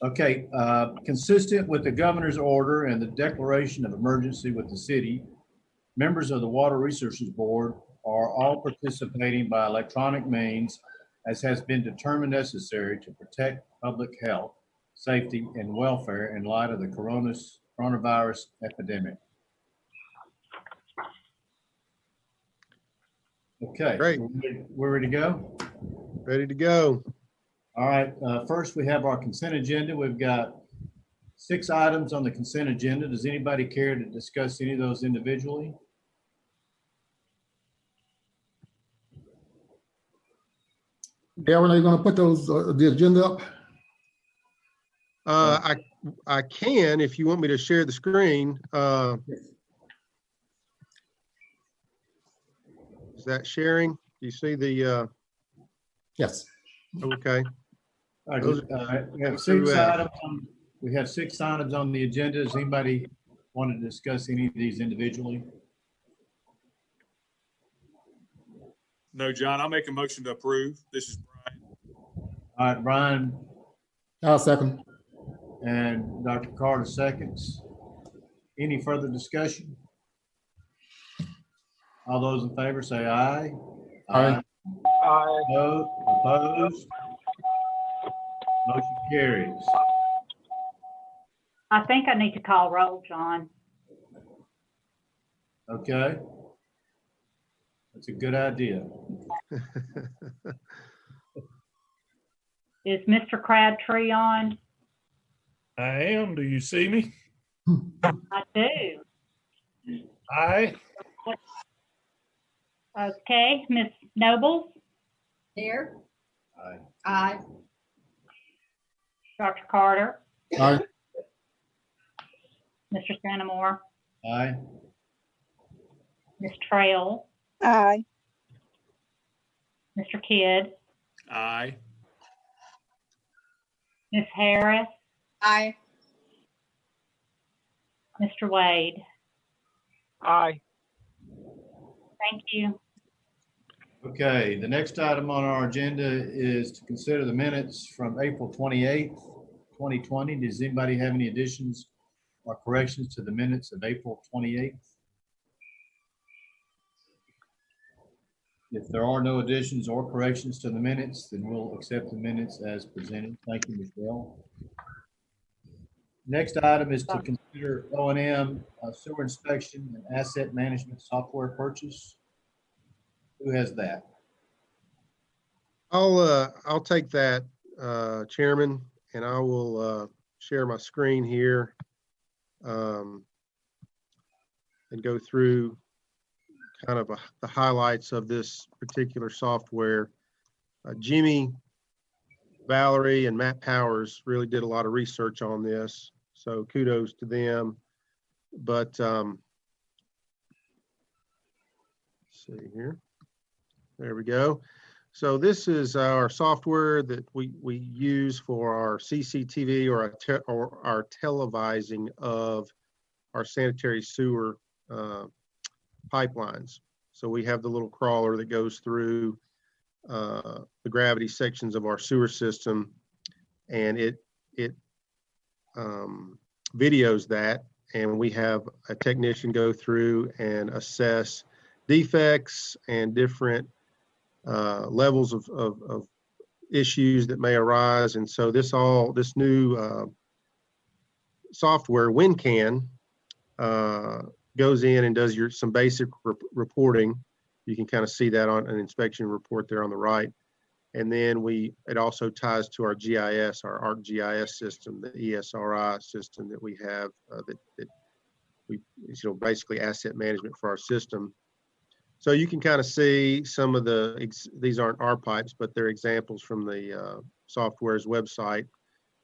Okay, consistent with the governor's order and the declaration of emergency with the city, members of the Water Resources Board are all participating by electronic means as has been determined necessary to protect public health, safety, and welfare in light of the coronavirus epidemic. Okay, Great. We're ready to go? Ready to go. All right, first we have our consent agenda. We've got 6 items on the consent agenda. Does anybody care to discuss any of those individually? Darren, are you going to put those the agenda up? I can if you want me to share the screen. Is that sharing? Do you see the? Yes. Okay. All right, we have 6 items. We have 6 items on the agenda. Does anybody want to discuss any of these individually? No, John, I'll make a motion to approve. This is Brian. All right, Brian. I'll second. And Dr. Carter seconds. Any further discussion? All those in favor say aye. Aye. Aye. No, opposed? Motion carries. I think I need to call roll, John. Okay. That's a good idea. Is Mr. Crabtree on? I am. Do you see me? I do. Aye. Okay, Ms. Nobles, Here. Aye. Aye. Dr. Carter, Aye. Mr. Santamore, Aye. Ms. Trail, Aye. Mr. Kidd, Aye. Ms. Harris, Aye. Mr. Wade. Aye. Thank you. Okay, the next item on our agenda is to consider the minutes from April 28th, 2020. Does anybody have any additions or corrections to the minutes of April 28th? If there are no additions or corrections to the minutes, then we'll accept the minutes as presented. Thank you, Michelle. Next item is to consider O&M sewer inspection and asset management software purchase. Who has that? I'll take that, Chairman, and I will share my screen here and go through kind of the highlights of this particular software. Jimmy, Valerie, and Matt Powers really did a lot of research on this, so kudos to them. But let's see here. There we go. So this is our software that we use for our CCTV or our televising of our sanitary sewer pipelines. So we have the little crawler that goes through the gravity sections of our sewer system, and it videos that, and we have a technician go through and assess defects and different levels of issues that may arise. And so this new software, WinCan, goes in and does some basic reporting. You can kind of see that on an inspection report there on the right. And then it also ties to our GIS, our ArcGIS system, the ESRI system that we have that we, basically asset management for our system. So you can kind of see some of these aren't our pipes, but they're examples from the software's website.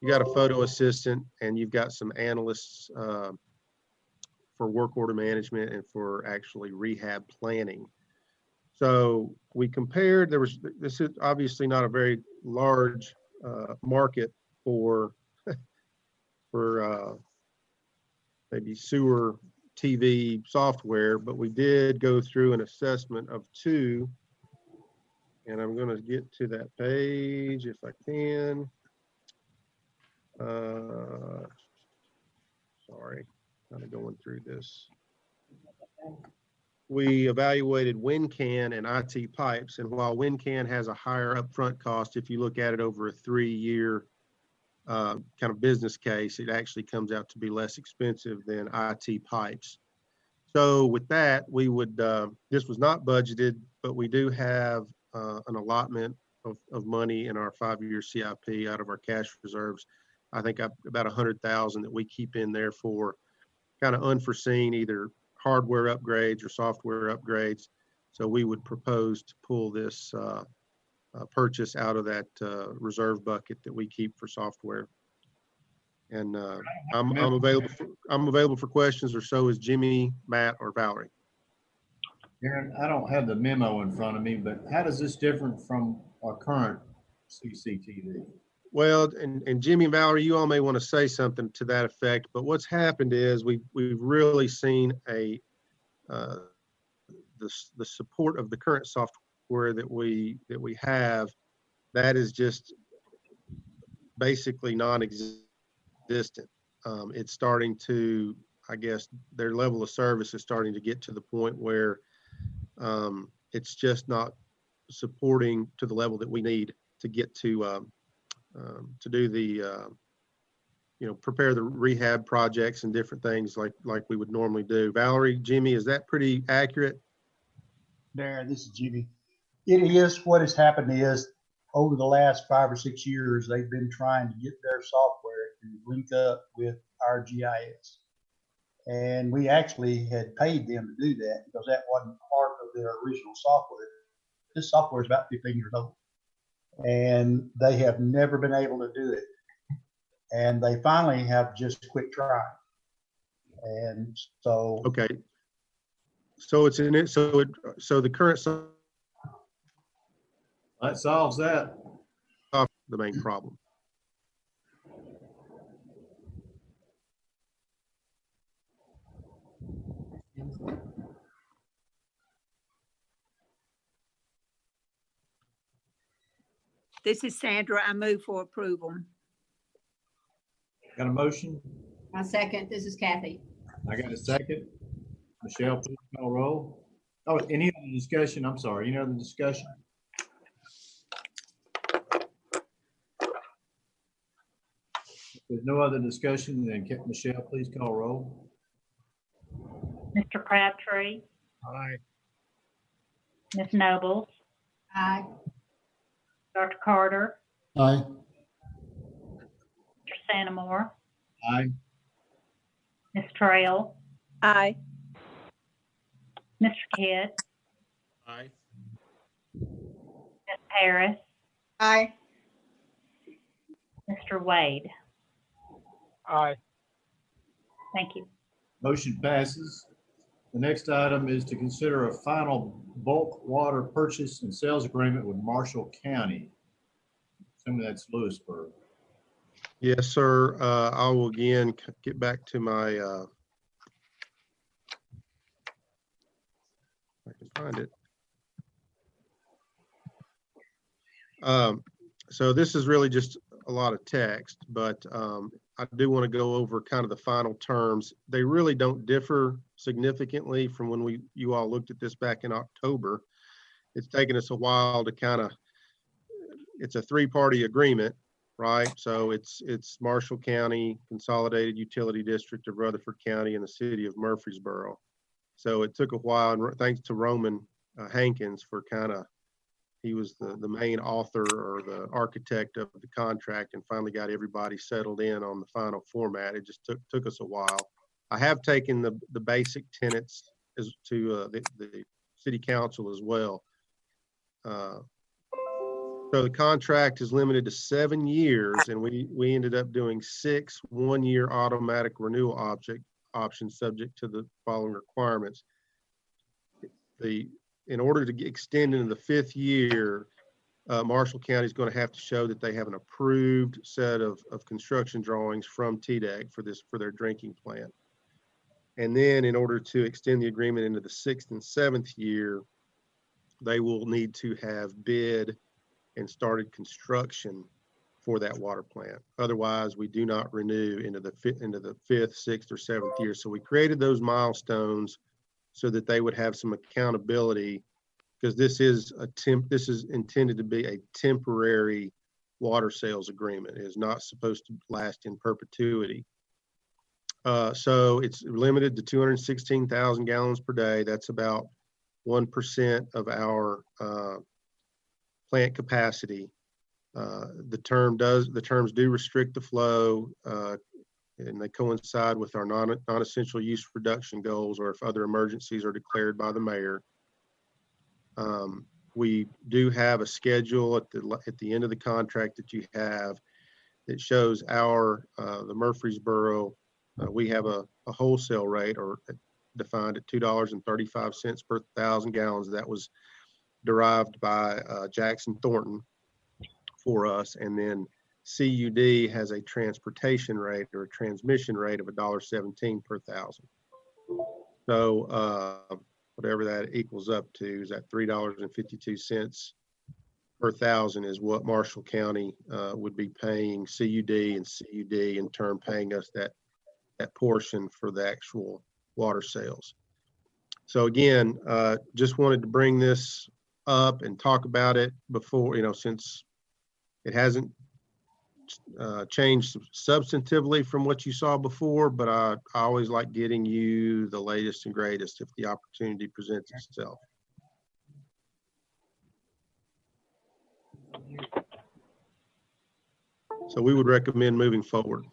You got a photo assistant, and you've got some analysts for work order management and for actually rehab planning. So we compared, this is obviously not a very large market for maybe sewer TV software, but we did go through an assessment of 2, and I'm going to get to that page if I can. Sorry, kind of going through this. We evaluated WinCan and IT pipes, and while WinCan has a higher upfront cost, if you look at it over a 3-year kind of business case, it actually comes out to be less expensive than IT pipes. So with that, we would, this was not budgeted, but we do have an allotment of money in our 5-year CIP out of our cash reserves. I think about 100,000 that we keep in there for kind of unforeseen, either hardware upgrades or software upgrades. So we would propose to pull this purchase out of that reserve bucket that we keep for software. And I'm available for questions, or so is Jimmy, Matt, or Valerie. Aaron, I don't have the memo in front of me, but how does this different from our current CCTV? Well, and Jimmy and Valerie, you all may want to say something to that effect, but what's happened is we've really seen the support of the current software that we have, that is just basically non-existent. It's starting to, I guess, their level of service is starting to get to the point where it's just not supporting to the level that we need to get to do the, prepare the rehab projects and different things like we would normally do. Valerie, Jimmy, is that pretty accurate? Darren, this is Jimmy. It is. What has happened is over the last 5 or 6 years, they've been trying to get their software to link up with our GIS. And we actually had paid them to do that because that wasn't part of their original software. This software is about 15 years old. And they have never been able to do it. And they finally have just quit trying. And so. Okay. So it's in it. So the current That solves that. the main problem. This is Sandra. I move for approval. Got a motion? I second. This is Kathy. I got a second. Michelle, please call roll. Oh, any other discussion? I'm sorry, any other discussion? If there's no other discussion, then Michelle, please call roll. Mr. Crabtree, Aye. Ms. Nobles, Aye. Dr. Carter, Aye. Mr. Santamore, Aye. Ms. Trail, Aye. Mr. Kidd, Aye. Ms. Harris, Aye. Mr. Wade. Aye. Thank you. Motion passes. The next item is to consider a final bulk water purchase and sales agreement with Marshall County. Assuming that's Lewisburg. Yes, sir. I will again get back to my, I can find it. So this is really just a lot of text, but I do want to go over kind of the final terms. They really don't differ significantly from when you all looked at this back in October. It's taken us a while to kind of, it's a 3-party agreement, right? So it's Marshall County, Consolidated Utility District of Rutherford County, and the city of Murfreesboro. So it took a while, and thanks to Roman Hankins for kind of, he was the main author or the architect of the contract, and finally got everybody settled in on the final format. It just took us a while. I have taken the basic tenets as to the city council as well. So the contract is limited to 7 years, and we ended up doing 6 one-year automatic renewal options subject to the following requirements. In order to extend into the 5th year, Marshall County is going to have to show that they have an approved set of construction drawings from TDEC for their drinking plant. And then in order to extend the agreement into the 6th and 7th year, they will need to have bid and started construction for that water plant. Otherwise, we do not renew into the fifth, sixth, or seventh year. So we created those milestones so that they would have some accountability, because this is intended to be a temporary water sales agreement. It is not supposed to last in perpetuity. So it's limited to 216,000 gallons per day. That's about 1% of our plant capacity. The terms do restrict the flow, and they coincide with our non-essential use reduction goals, or if other emergencies are declared by the mayor. We do have a schedule at the end of the contract that you have that shows the Murfreesboro. We have a wholesale rate, or defined at $2.35 per 1,000 gallons. That was derived by Jackson Thornton for us. And then CUD has a transportation rate, or a transmission rate, of $1.17 per 1,000. So whatever that equals up to, is that $3.52 per 1,000 is what Marshall County would be paying CUD, and CUD in turn paying us that portion for the actual water sales. So again, just wanted to bring this up and talk about it before, since it hasn't changed substantively from what you saw before, but I always like getting you the latest and greatest if the opportunity presents itself. So we would recommend moving forward.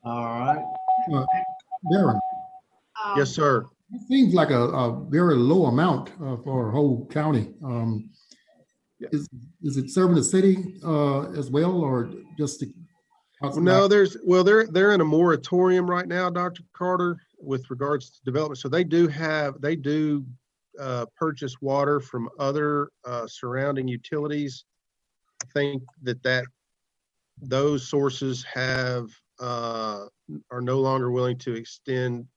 All right. Darren, Yes, sir. it seems like a very low amount for a whole county. Is it serving the city as well, or just the? No, they're in a moratorium right now, Dr. Carter, with regards to development. So they do purchase water from other surrounding utilities. I think that those sources are no longer willing to extend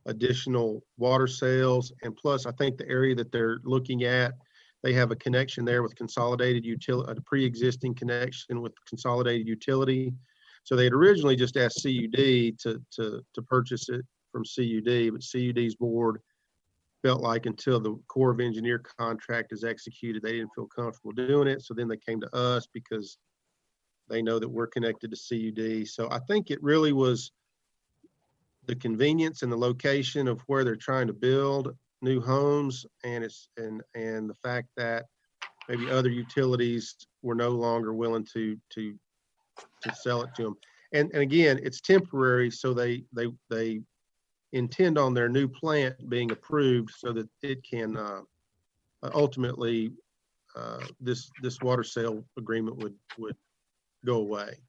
additional water sales. And plus, I think the area that they're looking at, they have a connection there with consolidated utility, a pre-existing connection with consolidated utility. So they had originally just asked CUD to purchase it from CUD, but CUD's board felt like until the Corps of Engineer contract is executed, they didn't feel comfortable doing it. So then they came to us because they know that we're connected to CUD. So I think it really was the convenience and the location of where they're trying to build new homes, and the fact that maybe other utilities were no longer willing to sell it to them. And again, it's temporary, so they intend on their new plant being approved so that it can ultimately this water sale agreement would go away.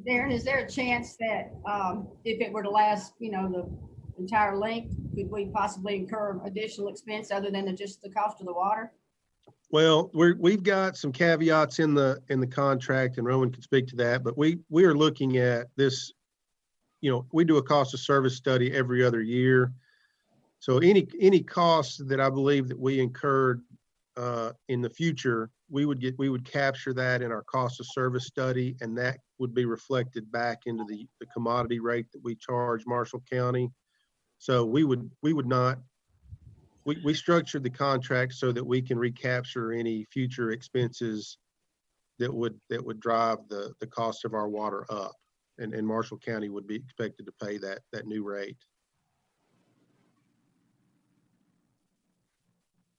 Darren, is there a chance that if it were to last, the entire length, could we possibly incur additional expense other than just the cost of the water? Well, we've got some caveats in the contract, and Rowan can speak to that, but we are looking at this, we do a cost of service study every other year. So any costs that I believe that we incurred in the future, we would capture that in our cost of service study, and that would be reflected back into the commodity rate that we charge Marshall County. So we structured the contract so that we can recapture any future expenses that would drive the cost of our water up, and Marshall County would be expected to pay that new rate.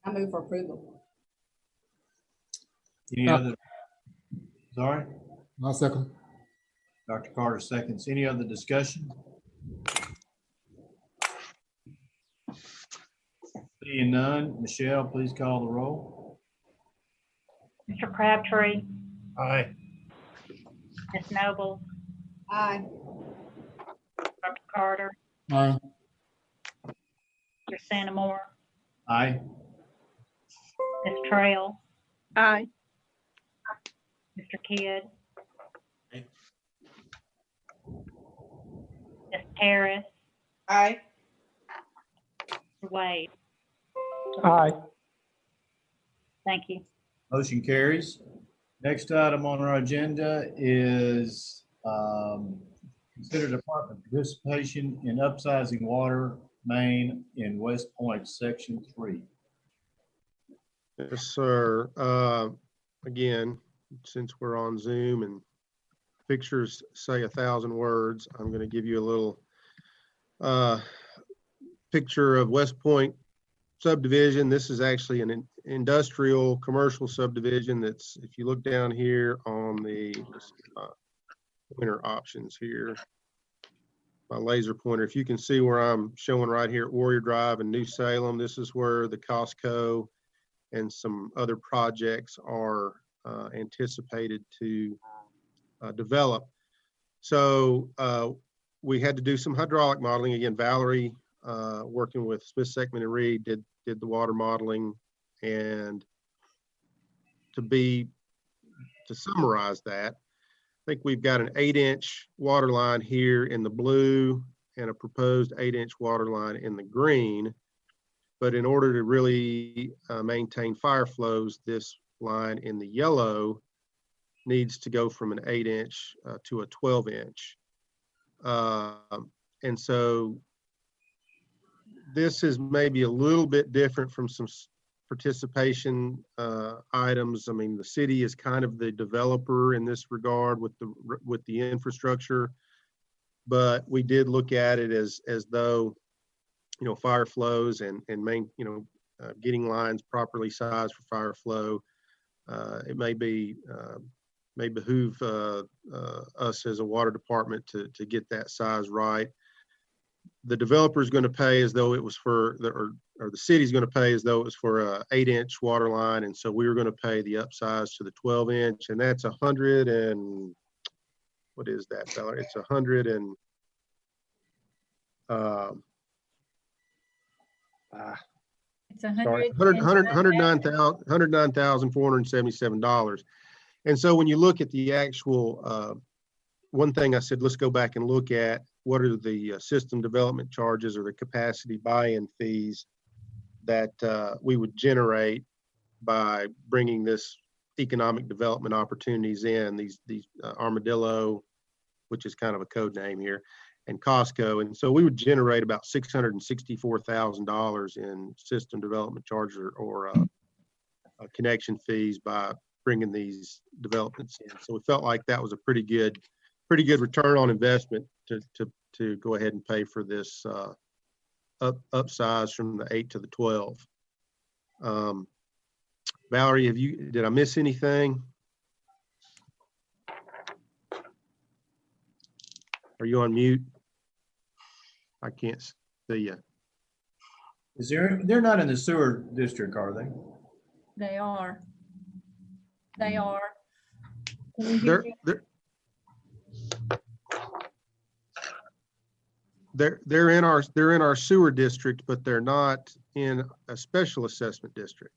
I move for approval. Any other? Sorry, I'll second. Dr. Carter seconds. Any other discussion? Seeing none, Michelle, please call the roll. Mr. Crabtree, Aye. Ms. Noble, Aye. Dr. Carter, Aye. Mr. Santamore, Aye. Ms. Trail, Aye. Mr. Kidd, Aye. Ms. Harris, Aye. Mr. Wade. Aye. Thank you. Motion carries. Next item on our agenda is consider department participation in upsizing water main in West Point, Section 3. Yes, sir. Again, since we're on Zoom and pictures say 1,000 words, I'm going to give you a little picture of West Point subdivision. This is actually an industrial commercial subdivision. That's, if you look down here on the pointer options here, my laser pointer, if you can see where I'm showing right here, Warrior Drive and New Salem, this is where the Costco and some other projects are anticipated to develop. So we had to do some hydraulic modeling. Again, Valerie, working with Smith, Seckman and Reed, did the water modeling. And to summarize that, I think we've got an 8-inch water line here in the blue and a proposed 8-inch water line in the green. But in order to really maintain fire flows, this line in the yellow needs to go from an 8-inch to a 12-inch. And so this is maybe a little bit different from some participation items. I mean, the city is kind of the developer in this regard with the infrastructure, but we did look at it as though, you know, fire flows and getting lines properly sized for fire flow. It may behoove us as a water department to get that size right. The developer is going to pay as though it was for or the city's going to pay as though it was for a 8-inch water line, and so we were going to pay the upsize to the 12-inch, and that's 100 and what is that, Valerie? It's 100 and It's sorry, $109,477. And so when you look at the actual, one thing I said, let's go back and look at what are the system development charges or the capacity buy-in fees that we would generate by bringing this economic development opportunities in, these Armadillo, which is kind of a code name here, and Costco. And so we would generate about $664,000 in system development charges or connection fees by bringing these developments in. So we felt like that was a pretty good return on investment to go ahead and pay for this upsize from the 8 to the 12. Valerie, did I miss anything? Are you on mute? I can't see you. They're not in the sewer district, are they? They are. They are. They're in our sewer district, but they're not in a special assessment district.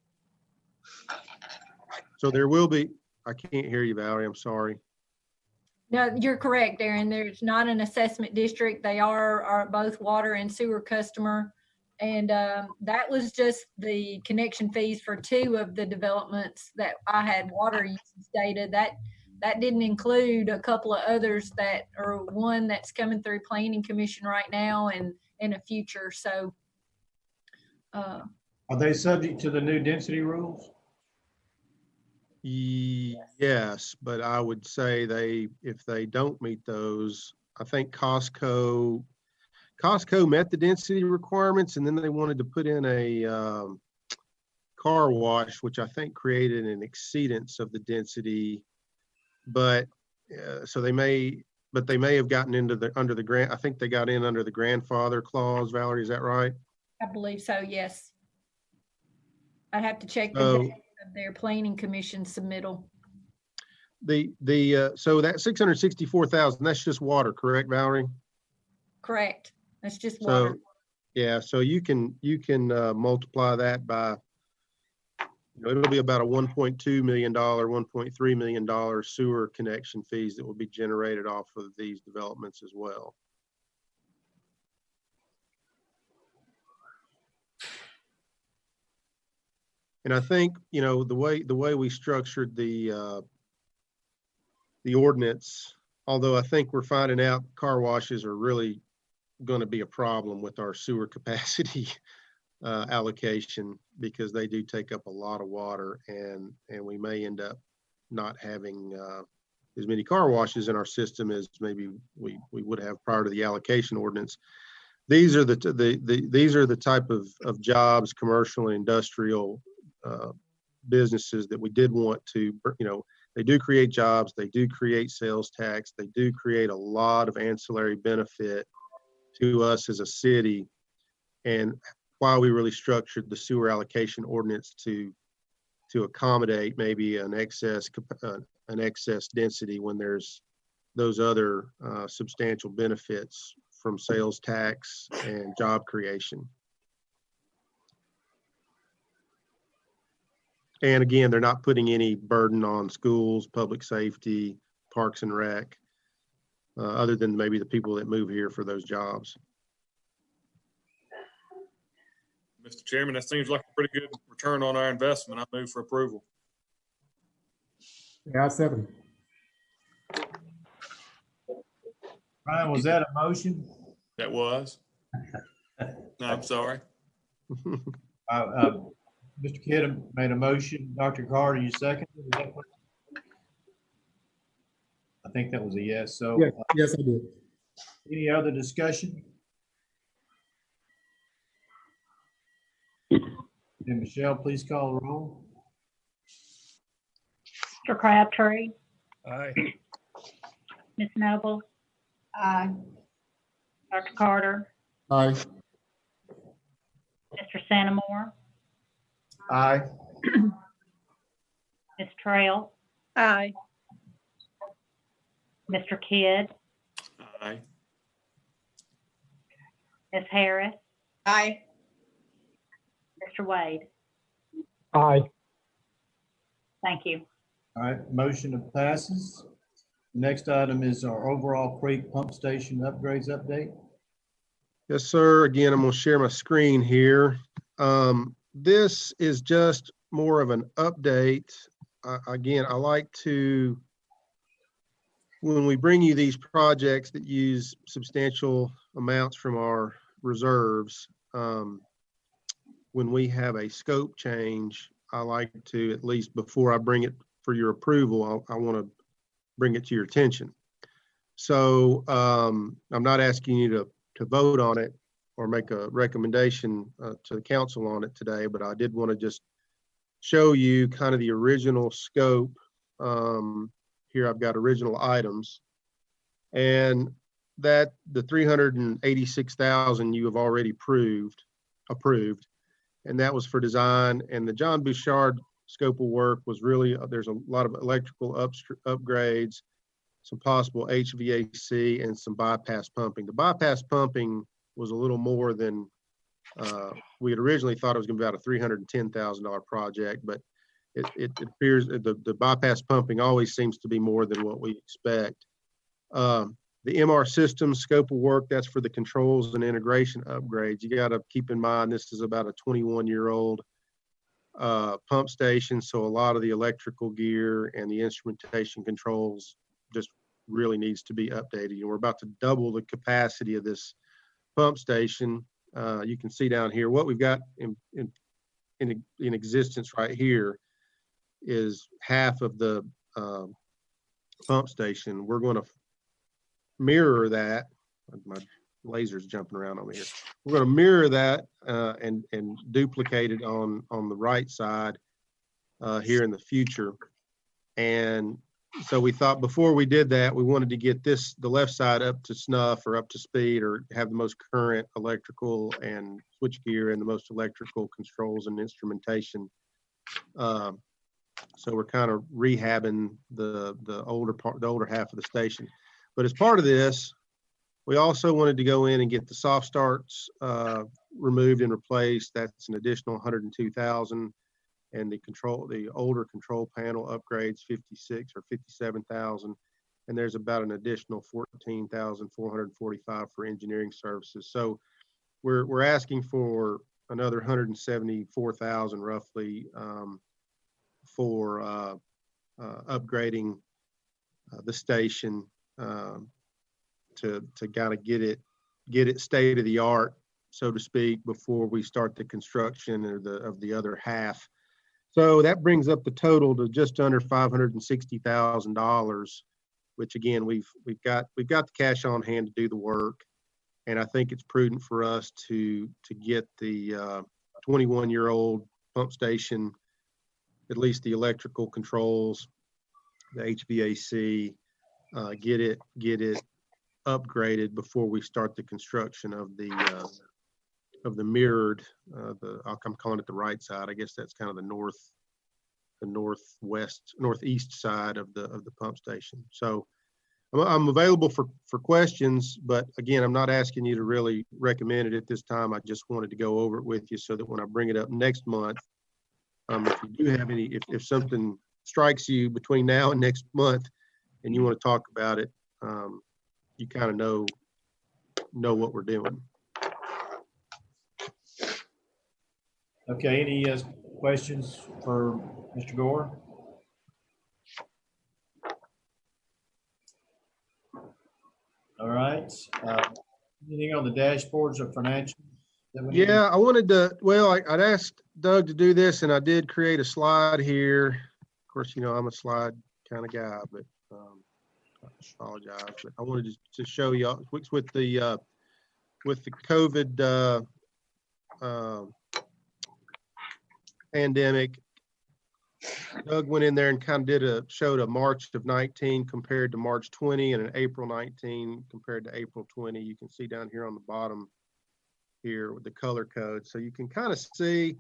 So there will be, I can't hear you, Valerie, I'm sorry. No, you're correct, Darren. There's not an assessment district. They are both water and sewer customer. And that was just the connection fees for 2 of the developments that I had water usage data. That didn't include a couple of others that are one that's coming through Planning Commission right now and in a future. So Are they subject to the new density rules? Yes, but I would say if they don't meet those, I think Costco met the density requirements, and then they wanted to put in a car wash, which I think created an exceedance of the density. But so they may have gotten into under the grant. I think they got in under the grandfather clause. Valerie, is that right? I believe so. Yes. I'd have to check the So, date of their Planning Commission submittal. So that 664,000, that's just water, correct, Valerie? Correct. That's just water. So, yeah, so you can multiply that by, it'll be about a $1.2 million, $1.3 million sewer connection fees that will be generated off of these developments as well. And I think, you know, the way we structured the ordinance, although I think we're finding out car washes are really going to be a problem with our sewer capacity allocation, because they do take up a lot of water, and we may end up not having as many car washes in our system as maybe we would have prior to the allocation ordinance. These are these are the type of jobs, commercial and industrial businesses that we did want to, you know, they do create jobs, they do create sales tax, they do create a lot of ancillary benefit to us as a city. And why we really structured the sewer allocation ordinance to accommodate maybe an excess density when there's those other substantial benefits from sales tax and job creation. And again, they're not putting any burden on schools, public safety, parks and rec, other than maybe the people that move here for those jobs. Mr. Chairman, that seems like a pretty good return on our investment. I move for approval. Yeah, I second. Brian, was that a motion? That was. No, I'm sorry. Mr. Kidd made a motion. Dr. Carter, you seconded? I think that was a yes. So Yes, yes, I did. any other discussion? And Michelle, please call the roll. Mr. Crabtree, Aye. Ms. Noble, Aye. Dr. Carter, Aye. Mr. Santamore, Aye. Ms. Trail, Aye. Mr. Kidd, Aye. Ms. Harris, Aye. Mr. Wade. Aye. Thank you. All right, motion passes. Next item is our overall Creek Pump Station upgrades update. Yes, sir. Again, I'm going to share my screen here. This is just more of an update. Again, I like to, when we bring you these projects that use substantial amounts from our reserves, when we have a scope change, I like to, at least before I bring it for your approval, I want to bring it to your attention. So I'm not asking you to vote on it or make a recommendation to the council on it today, but I did want to just show you kind of the original scope. Here I've got original items, and that the 386,000 you have already approved, and that was for design. And the John Bouchard scope of work was really, there's a lot of electrical upgrades, some possible HVAC, and some bypass pumping. The bypass pumping was a little more than we had originally thought. It was going to be about a $310,000 project, but it appears the bypass pumping always seems to be more than what we expect. The MR system scope of work, that's for the controls and integration upgrades. You got to keep in mind, this is about a 21-year-old pump station. So a lot of the electrical gear and the instrumentation controls just really needs to be updated. We're about to double the capacity of this pump station. You can see down here, what we've got in existence right here is half of the pump station. We're going to mirror that. My laser's jumping around over here. We're going to mirror that and duplicate it on the right side here in the future. And so we thought before we did that, we wanted to get the left side up to snuff or up to speed, or have the most current electrical and switch gear and the most electrical controls and instrumentation. So we're kind of rehabbing the older half of the station. But as part of this, we also wanted to go in and get the soft starts removed and replaced. That's an additional 102,000, and the older control panel upgrades 56 or 57,000, and there's about an additional 14,445 for engineering services. So we're asking for another 174,000 roughly for upgrading the station to kind of get it state of the art, so to speak, before we start the construction of the other half. So that brings up the total to just under $560,000, which again, we've got the cash on hand to do the work. And I think it's prudent for us to get the 21-year-old pump station, at least the electrical controls, the HVAC, get it upgraded before we start the construction of the mirrored, I'm calling it the right side. I guess that's kind of the northeast side of the pump station. So I'm available for questions, but again, I'm not asking you to really recommend it at this time. I just wanted to go over it with you so that when I bring it up next month, if you do have any, if something strikes you between now and next month and you want to talk about it, you kind of know what we're doing. Okay, any questions for Mr. Gore? All right. Anything on the dashboards or financials? Yeah, I wanted to, well, I'd asked Doug to do this, and I did create a slide here. Of course, you know, I'm a slide kind of guy, but I apologize. But I wanted to show you with the COVID pandemic. Doug went in there and kind of showed a March of 19 compared to March 20 and an April 19 compared to April 20. You can see down here on the bottom here with the color code. So you can kind of see,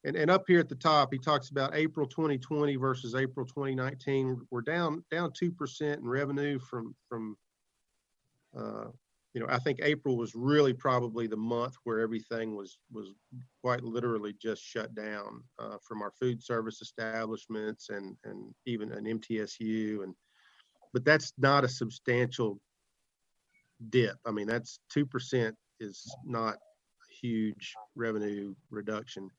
and up here at the top, he talks about April 2020 versus April 2019. We're down 2% in revenue from you know, I think April was really probably the month where everything was quite literally just shut down from our food service establishments and even an MTSU. But that's not a substantial dip. I mean, that's 2% is not a huge revenue reduction.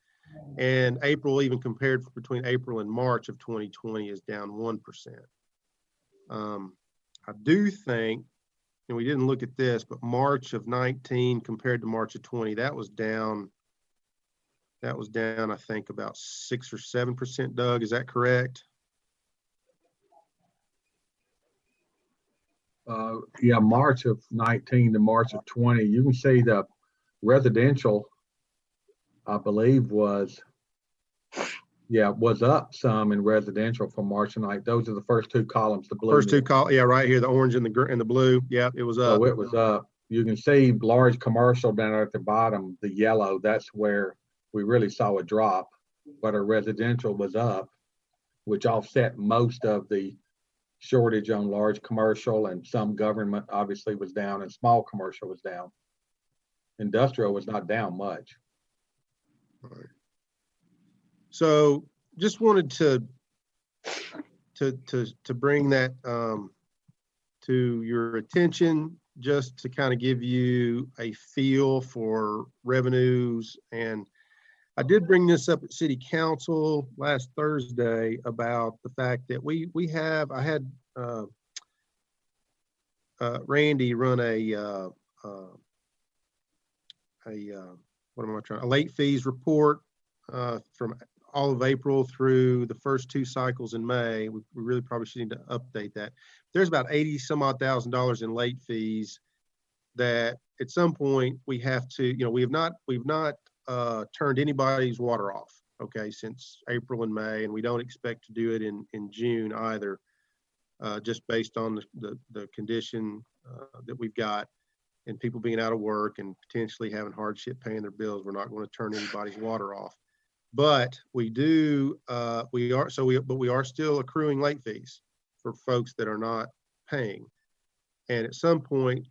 And April, even compared between April and March of 2020, is down 1%. I do think, and we didn't look at this, but March of 19 compared to March of 20, that was down, I think, about 6 or 7%, Doug, is that correct? Yeah, March of 19 to March of 20, you can see the residential, I believe was up some in residential from March and night. Those are the first two columns, the blue. First two columns, yeah, right here, the orange and the blue. Yeah, it was up. So it was up. You can see large commercial down there at the bottom, the yellow, that's where we really saw a drop, but our residential was up, which offset most of the shortage on large commercial, and some government obviously was down and small commercial was down. Industrial was not down much. All right. So just wanted to bring that to your attention, just to kind of give you a feel for revenues. And I did bring this up at City Council last Thursday about the fact that I had Randy run a late fees report from all of April through the first two cycles in May. We really probably should need to update that. There's about 80 some odd $1,000 in late fees that at some point we have to, you know, we've not turned anybody's water off, okay, since April and May, and we don't expect to do it in June either, just based on the condition that we've got and people being out of work and potentially having hardship paying their bills. We're not going to turn anybody's water off. But we are still accruing late fees for folks that are not paying. And at some point,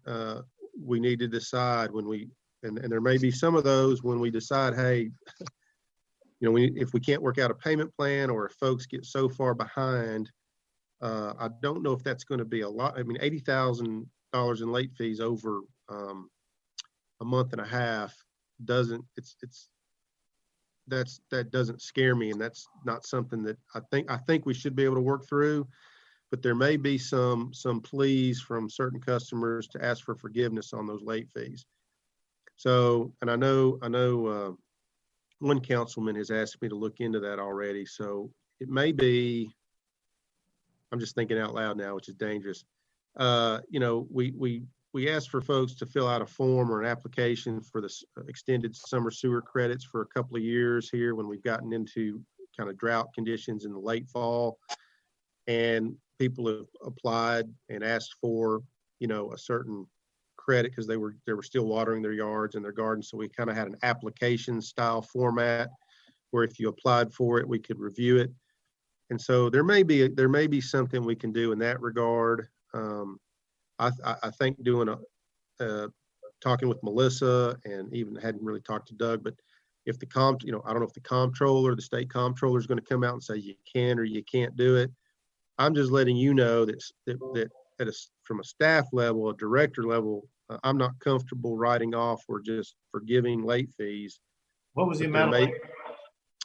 we need to decide and there may be some of those when we decide, hey, you know, if we can't work out a payment plan, or if folks get so far behind, I don't know if that's going to be a lot. I mean, $80,000 in late fees over a month and a half it's that doesn't scare me, and that's not something that I think we should be able to work through. But there may be some pleas from certain customers to ask for forgiveness on those late fees. So, and I know one councilman has asked me to look into that already. So it may be, I'm just thinking out loud now, which is dangerous. You know, we asked for folks to fill out a form or an application for the extended summer sewer credits for a couple of years here when we've gotten into kind of drought conditions in the late fall. And people have applied and asked for, you know, a certain credit because they were still watering their yards and their gardens. So we kind of had an application style format where if you applied for it, we could review it. And so there may be something we can do in that regard. I think doing talking with Melissa, and even hadn't really talked to Doug, but if I don't know if the comptroller, the state comptroller is going to come out and say you can or you can't do it. I'm just letting you know that from a staff level, a director level, I'm not comfortable writing off or just forgiving late fees. What was the amount of late?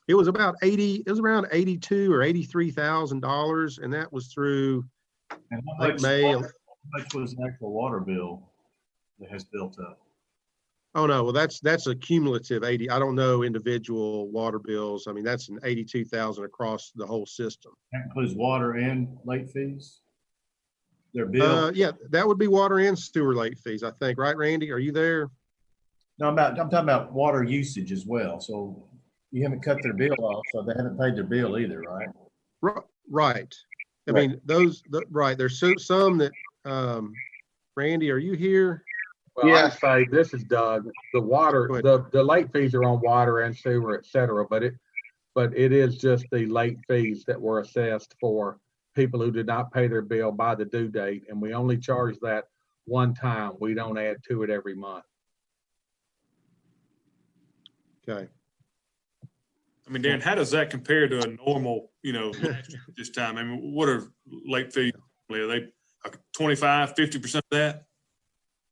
It was about around $82,000 or $83,000, and that was through May. How much was the actual water bill that has built up? Oh no, well that's a cumulative 80. I don't know individual water bills. I mean, that's an 82,000 across the whole system. That includes water and late fees? Their bill? Yeah, that would be water and sewer late fees, I think. Right, Randy? Are you there? No, I'm talking about water usage as well. So you haven't cut their bill off, so they haven't paid their bill either, right? Right. I mean, right. There's some that, Randy, are you here? Well, yeah. I say, this is Doug. The water, the late fees are on water and sewer, et cetera, but it is just the late fees that were assessed for people who did not pay their bill by the due date, and we only charge that one time. We don't add to it every month. Okay. I mean, Dan, how does that compare to a normal, this time? I mean, what are late fees? Are they 25, 50% of that?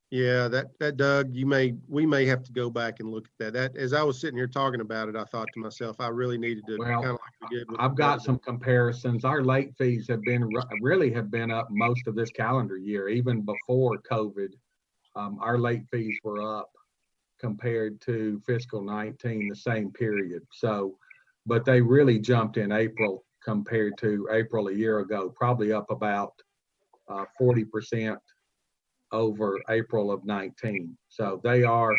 Yeah, that Doug, we may have to go back and look at that. As I was sitting here talking about it, I thought to myself, I really needed to kind of like we did with I've got some comparisons. Our late fees have been up most of this calendar year, even before COVID. Our late fees were up compared to fiscal 19, the same period. So, but they really jumped in April compared to April a year ago, probably up about 40% over April of 19. So they are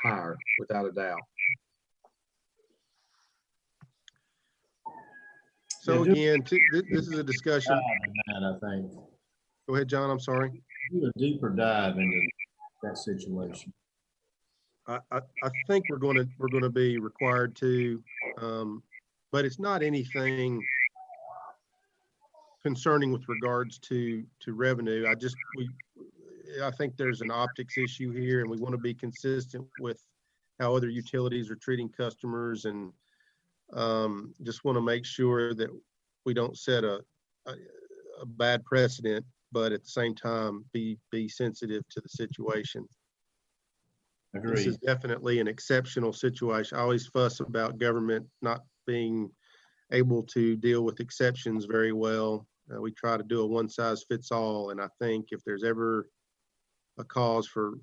higher without a doubt. So again, this is a discussion. I think. Go ahead, John. I'm sorry. Do a deeper dive into that situation. I think we're going to be required to, but it's not anything concerning with regards to revenue. I think there's an optics issue here, and we want to be consistent with how other utilities are treating customers, and just want to make sure that we don't set a bad precedent, but at the same time be sensitive to the situation. Agreed. This is definitely an exceptional situation. I always fuss about government not being able to deal with exceptions very well. We try to do a one size fits all, and I think if there's ever a cause for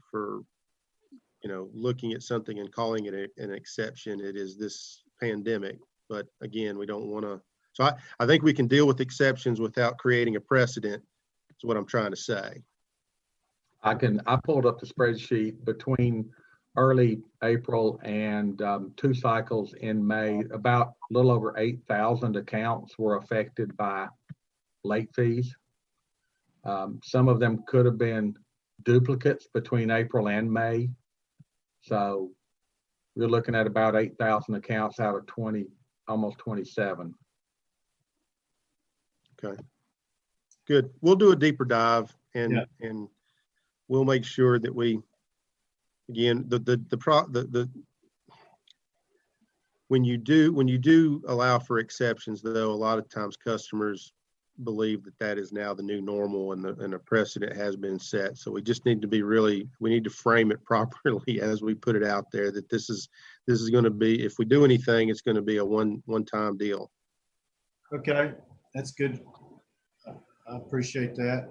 looking at something and calling it an exception, it is this pandemic. But again, we don't want to. So I think we can deal with exceptions without creating a precedent. That's what I'm trying to say. I pulled up the spreadsheet between early April and 2 cycles in May. About a little over 8,000 accounts were affected by late fees. Some of them could have been duplicates between April and May. So we're looking at about 8,000 accounts out of 20, almost 27. Okay, good. We'll do a deeper dive and we'll make sure that we, again, when you do allow for exceptions, though, a lot of times customers believe that that is now the new normal, and a precedent has been set. So we just need to be we need to frame it properly as we put it out there, that this is going to be, if we do anything, it's going to be a one-time deal. Okay, that's good. I appreciate that.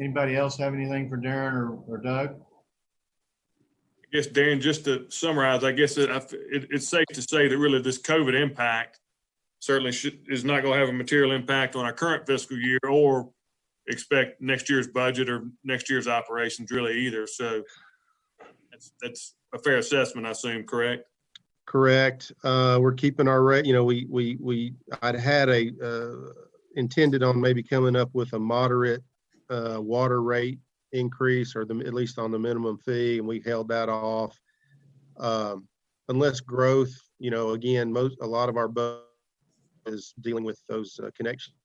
Anybody else have anything for Darren or Doug? I guess, Darren, just to summarize, I guess it's safe to say that really this COVID impact certainly is not going to have a material impact on our current fiscal year or expect next year's budget or next year's operations really either. So that's a fair assessment, I assume, correct? Correct. We're keeping our rate. You know, I'd had intended on maybe coming up with a moderate water rate increase, or at least on the minimum fee, and we held that off. Unless growth, you know, again, a lot of our budget is dealing with those connections,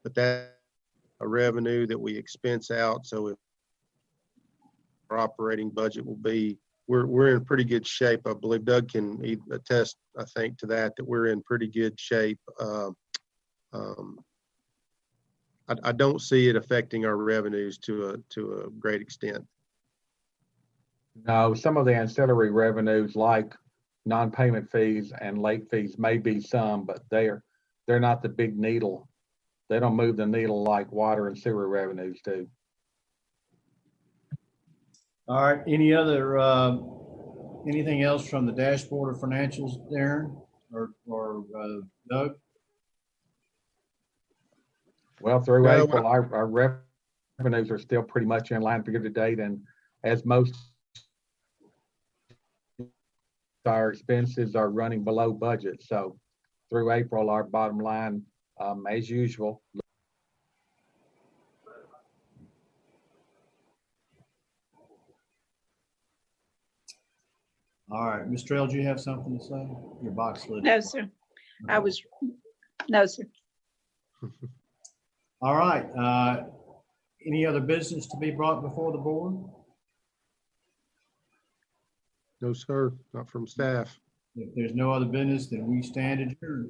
but that a revenue that we expense out. So if our operating budget will be, we're in pretty good shape. I believe Doug can attest, I think, to that we're in pretty good shape. I don't see it affecting our revenues to a great extent. No, some of the ancillary revenues like non-payment fees and late fees may be some, but they're not the big needle. They don't move the needle like water and sewer revenues do. All right, any other, anything else from the dashboard of financials, Darren or Doug? Well, through No, April, our revenues are still pretty much in line for year to date, and as most our expenses are running below budget. So through April, our bottom line, as usual. All right, Ms. Trail, do you have something to say? Your box lid. No, sir. No, sir. All right. Any other business to be brought before the board? No, sir, not from staff. If there's no other business, then we stand adjourned.